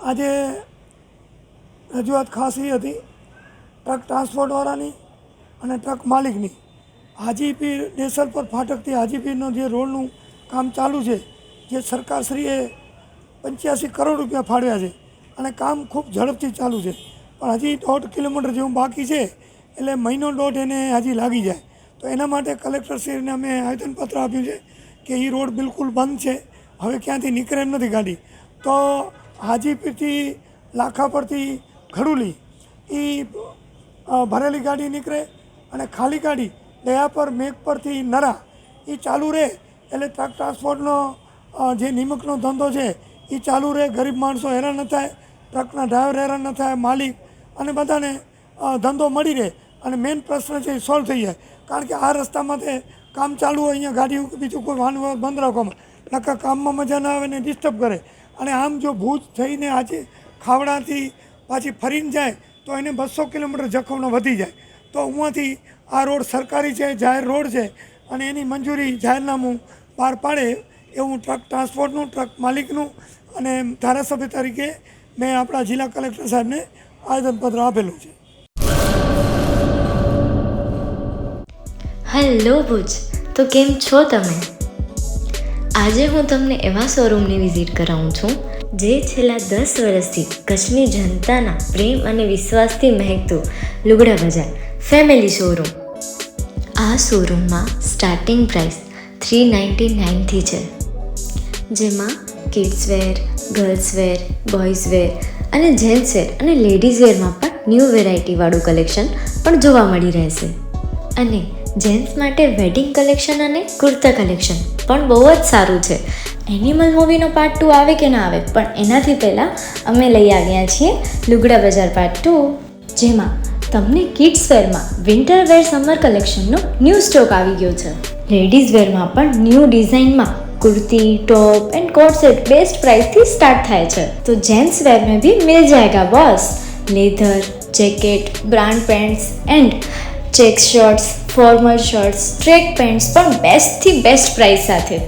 આજે રજૂઆત ખાસ એ હતી ટ્રક ટ્રાન્સપોર્ટવાળાની અને ટ્રક માલિકની. હાજીપીર દેસલપર ફાટકથી હાજીપીરનો જે રોડનું કામ ચાલુ છે, જે સરકારશ્રીએ 85 કરોડ રૂપિયા ફાળવ્યા છે અને કામ ખૂબ ઝડપથી ચાલુ છે, પણ હજી 1.5 કિલોમીટર જેવું બાકી છે, એટલે મહિનો દોઢ એને હજી લાગી જાય. તો એના માટે કલેક્ટરશ્રીને અમે આવેદનપત્ર આપ્યું છે કે એ રોડ બિલકુલ બંધ છે, હવે ક્યાંથી નીકળે એમ નથી ગાડી. તો હાજીપીરથી લાખાપરથી ખડુલી એ ભરેલી ગાડી નીકળે અને ખાલી ગાડી દયાપર મેઘપરથી નરા એ ચાલુ રહે, એટલે ટ્રક ટ્રાન્સપોર્ટનો જે નિમકનો ધંધો છે એ ચાલુ રહે. ગરીબ માણસો હેરાન ન થાય, ટ્રકના ડ્રાઈવર હેરાન ન થાય, માલિક અને બધાને ધંધો મળી રહે અને મેઇન પ્રશ્ન છે એ સોલ્વ થઈ જાય. કારણ કે આ રસ્તામાં તે કામ ચાલુ હોય, અહીંયા ગાડી બીજું કોઈ વાહન બંધ રાખવામાં નકર કામમાં મજા ના આવે ને ડિસ્ટર્બ કરે. અને આમ જો ભુજ થઈને આજે ખાવડાથી પાછી ફરીને જાય તો એને 200 કિલોમીટર જખમનો વધી જાય. તો ઉहाँથી આ રોડ સરકારી છે, જાહેર રોડ છે અને એની મંજૂરી જાહેરનામું બહાર પાડે એવું ટ્રક ટ્રાન્સપોર્ટનું, ટ્રક માલિકનું અને ધારાસભ્ય તરીકે મેં આપણા જિલ્લા કલેક્ટર સાહેબને આવેદનપત્ર આપેલું છે. હેલો ભુજ, તો કેમ છો તમે? આજે હું તમને એવા શોરૂમની વિઝિટ કરાવું છું જે છેલ્લા 10 વર્ષથી કચ્છની જનતાના પ્રેમ અને વિશ્વાસથી મહેકતું લુગડા બજાર ફેમિલી શોરૂમ. આ શોરૂમમાં સ્ટાર્ટિંગ પ્રાઇસ 399થી છે, જેમાં kids wear, girls wear, boys wear અને જેન્ટ્સ વેર અને લેડીઝ વેરમાં પણ ન્યૂ વેરાયટીવાળું કલેક્શન પણ જોવા મળી રહેશે. અને જેન્ટ્સ માટે વેડિંગ કલેક્શન અને કુર્તા કલેક્શન પણ બહુ જ સારું છે. એનિમલ મૂવીનો પાર્ટ 2 આવે કે ના આવે, પણ એનાથી પહેલાં અમે લઈ આવ્યા છીએ લુગડા બજાર પાર્ટ 2, જેમાં તમને કિડ્સ વેરમાં વિન્ટર વેર સમર કલેક્શનનો ન્યૂ સ્ટોક આવી ગયો છે. લેડીઝ વેરમાં પણ ન્યૂ ડિઝાઇનમાં kurti, top and coat set best price थी स्टार्ट થાય છે. तो जेंट्स वेयर में भी मिल जाएगा boss. Leather, jacket, brand pants and check shirts, formal shirts, track pants પણ બેસ્ટથી બેસ્ટ પ્રાઇસ સાથે.